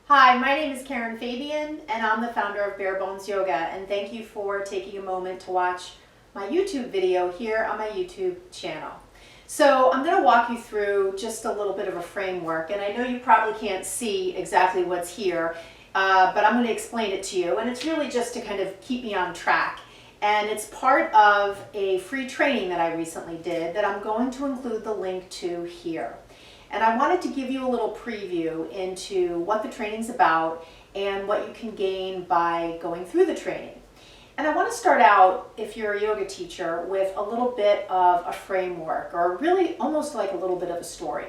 Hi, my name is Karen Fabian, and I'm the founder of Bare Bones Yoga, and thank you for taking a moment to watch my YouTube video here on my YouTube channel. So I'm going to walk you through just a little bit of a framework, and I know you probably can't see exactly what's here, but I'm going to explain it to you, and it's really just to kind of keep me on track. And it's part of a free training that I recently did that I'm going to include the link to here. And I wanted to give you a little preview into what the training's about and what you can gain by going through the training. And I want to start out, if you're a yoga teacher, with a little bit of a framework, or really almost like a little bit of a story.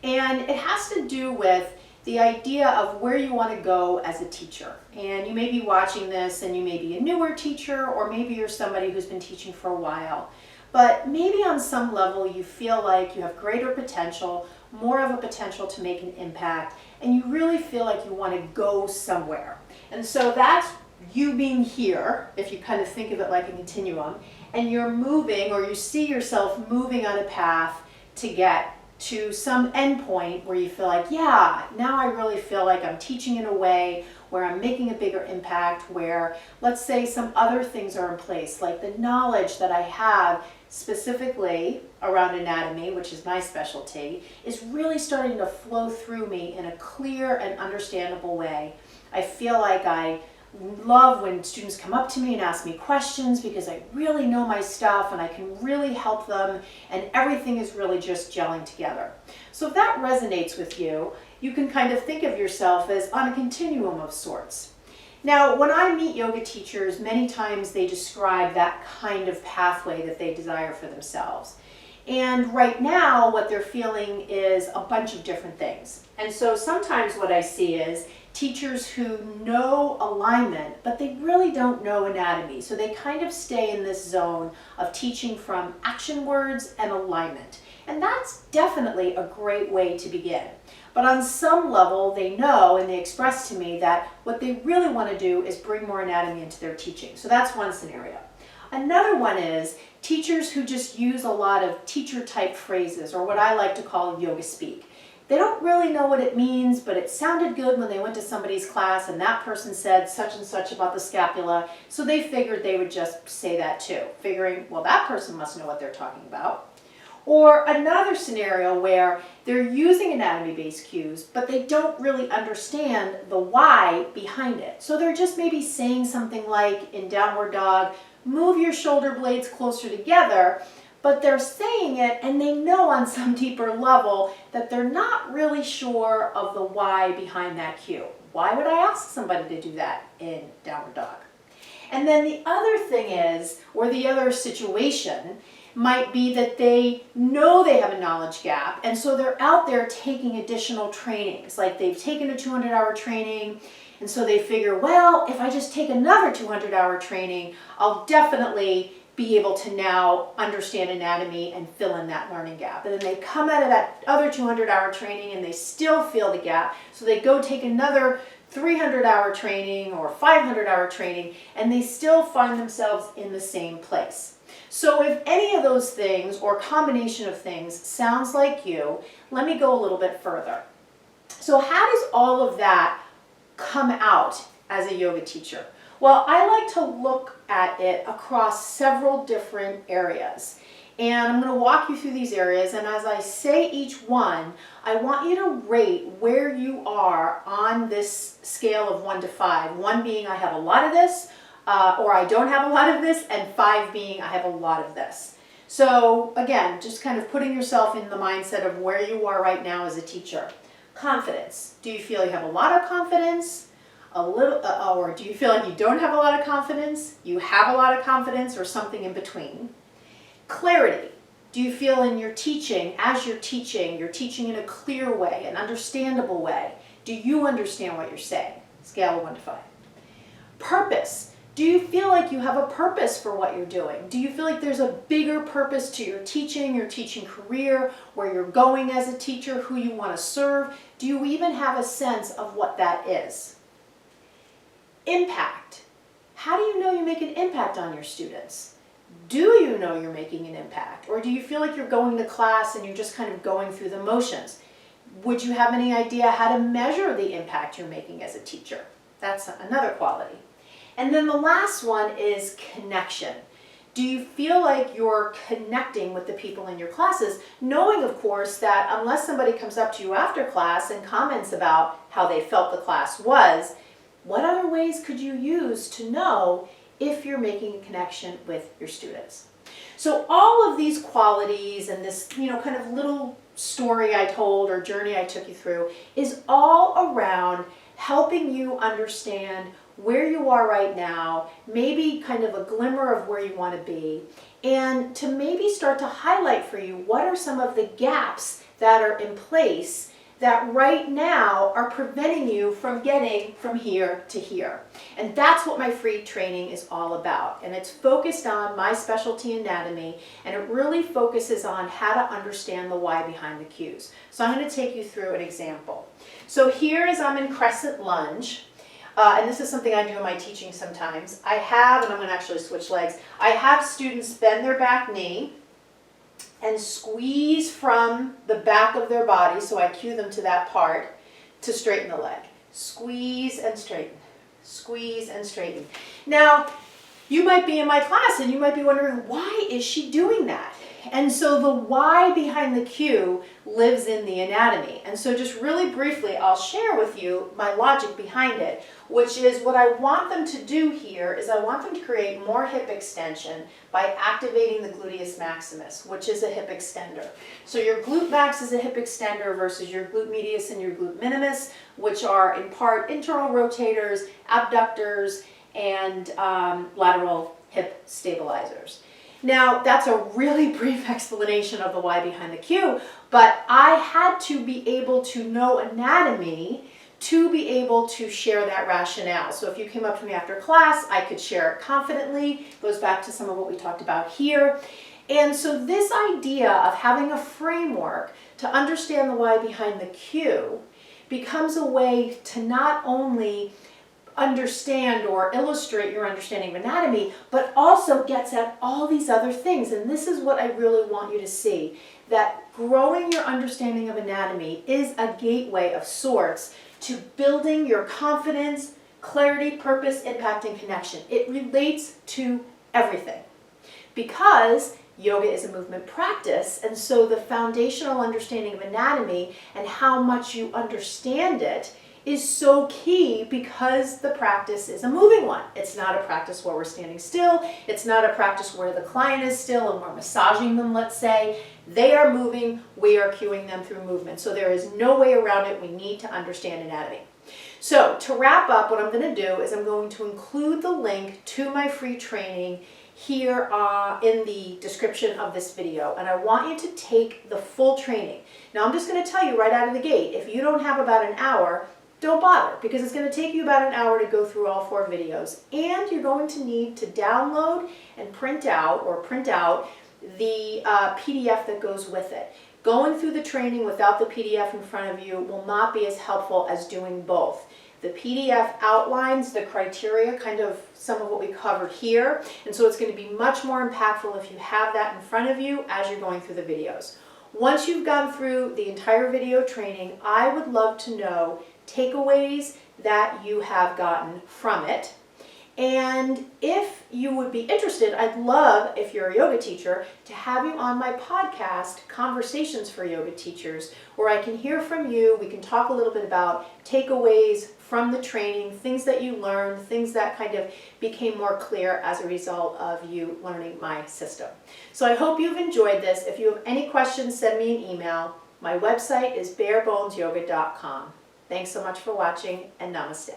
And it has to do with the idea of where you want to go as a teacher. And you may be watching this and you may be a newer teacher, or maybe you're somebody who's been teaching for a while. But maybe on some level you feel like you have greater potential, more of a potential to make an impact, and you really feel like you want to go somewhere. And so that's you being here, if you kind of think of it like a continuum, and you're moving, or you see yourself moving on a path to get to some endpoint where you feel like, yeah, now I really feel like I'm teaching in a way where I'm making a bigger impact, where let's say some other things are in place, like the knowledge that I have specifically around anatomy, which is my specialty, is really starting to flow through me in a clear and understandable way. I feel like I love when students come up to me and ask me questions because I really know my stuff and I can really help them, and everything is really just gelling together. So if that resonates with you, you can kind of think of yourself as on a continuum of sorts. Now, when I meet yoga teachers, many times they describe that kind of pathway that they desire for themselves. And right now, what they're feeling is a bunch of different things. And so sometimes what I see is teachers who know alignment, but they really don't know anatomy. So they kind of stay in this zone of teaching from action words and alignment. And that's definitely a great way to begin. But on some level, they know and they express to me that what they really want to do is bring more anatomy into their teaching. So that's one scenario. Another one is teachers who just use a lot of teacher-type phrases, or what I like to call yoga speak. They don't really know what it means, but it sounded good when they went to somebody's class and that person said such and such about the scapula, so they figured they would just say that too, figuring, well, that person must know what they're talking about. Or another scenario where they're using anatomy-based cues, but they don't really understand the why behind it. So they're just maybe saying something like, in downward dog, move your shoulder blades closer together, but they're saying it and they know on some deeper level that they're not really sure of the why behind that cue. Why would I ask somebody to do that in downward dog? And then the other thing is, or the other situation, might be that they know they have a knowledge gap, and so they're out there taking additional trainings. Like they've taken a 200-hour training, and so they figure, well, if I just take another 200-hour training, I'll definitely be able to now understand anatomy and fill in that learning gap. And then they come out of that other 200-hour training and they still feel the gap, so they go take another 300-hour training or 500-hour training, and they still find themselves in the same place. So if any of those things or combination of things sounds like you, let me go a little bit further. So how does all of that come out as a yoga teacher? Well, I like to look at it across several different areas. And I'm going to walk you through these areas, and as I say each one, I want you to rate where you are on this scale of 1 to 5. 1 being I have a lot of this, or I don't have a lot of this, and 5 being I have a lot of this. So again, just kind of putting yourself in the mindset of where you are right now as a teacher. Confidence. Do you feel you have a lot of confidence? A little, or do you feel like you don't have a lot of confidence? You have a lot of confidence, or something in between? Clarity. Do you feel in your teaching, as you're teaching in a clear way, an understandable way? Do you understand what you're saying? Scale of 1 to 5. Purpose. Do you feel like you have a purpose for what you're doing? Do you feel like there's a bigger purpose to your teaching career, where you're going as a teacher, who you want to serve? Do you even have a sense of what that is? Impact. How do you know you make an impact on your students? Do you know you're making an impact? Or do you feel like you're going to class and you're just kind of going through the motions? Would you have any idea how to measure the impact you're making as a teacher? That's another quality. And then the last one is connection. Do you feel like you're connecting with the people in your classes, knowing, of course, that unless somebody comes up to you after class and comments about how they felt the class was, what other ways could you use to know if you're making a connection with your students? So all of these qualities and this, kind of little story I told or journey I took you through is all around helping you understand where you are right now, maybe kind of a glimmer of where you want to be, and to maybe start to highlight for you what are some of the gaps that are in place that right now are preventing you from getting from here to here. And that's what my free training is all about. And it's focused on my specialty anatomy, and it really focuses on how to understand the why behind the cues. So I'm going to take you through an example. So here as I'm in crescent lunge, and this is something I do in my teaching sometimes, I have, and I'm going to actually switch legs, I have students bend their back knee and squeeze from the back of their body, so I cue them to that part, to straighten the leg. Squeeze and straighten. Squeeze and straighten. Now, you might be in my class and you might be wondering, why is she doing that? And so the why behind the cue lives in the anatomy. And so just really briefly, I'll share with you my logic behind it, which is what I want them to do here is I want them to create more hip extension by activating the gluteus maximus, which is a hip extender. So your glute max is a hip extender versus your glute medius and your glute minimus, which are in part internal rotators, abductors, and lateral hip stabilizers. Now, that's a really brief explanation of the why behind the cue, but I had to be able to know anatomy to be able to share that rationale. So if you came up to me after class, I could share it confidently. It goes back to some of what we talked about here. And so this idea of having a framework to understand the why behind the cue becomes a way to not only understand or illustrate your understanding of anatomy, but also gets at all these other things. And this is what I really want you to see, that growing your understanding of anatomy is a gateway of sorts to building your confidence, clarity, purpose, impact, and connection. It relates to everything because yoga is a movement practice, and so the foundational understanding of anatomy and how much you understand it is so key because the practice is a moving one. It's not a practice where we're standing still. It's not a practice where the client is still and we're massaging them, let's say. They are moving, we are cueing them through movement. So there is no way around it. We need to understand anatomy. So to wrap up, what I'm going to do is I'm going to include the link to my free training here in the description of this video, and I want you to take the full training. Now I'm just going to tell you right out of the gate, if you don't have about an hour, don't bother, because it's going to take you about an hour to go through all 4 videos, and you're going to need to download and print out the PDF that goes with it. Going through the training without the PDF in front of you will not be as helpful as doing both. The PDF outlines the criteria, kind of some of what we covered here, and so it's going to be much more impactful if you have that in front of you as you're going through the videos. Once you've gone through the entire video training, I would love to know takeaways that you have gotten from it. And if you would be interested, I'd love, if you're a yoga teacher, to have you on my podcast, Conversations for Yoga Teachers, where I can hear from you. We can talk a little bit about takeaways from the training, things that you learned, things that kind of became more clear as a result of you learning my system. So I hope you've enjoyed this. If you have any questions, send me an email. My website is barebonesyoga.com. Thanks so much for watching, and namaste.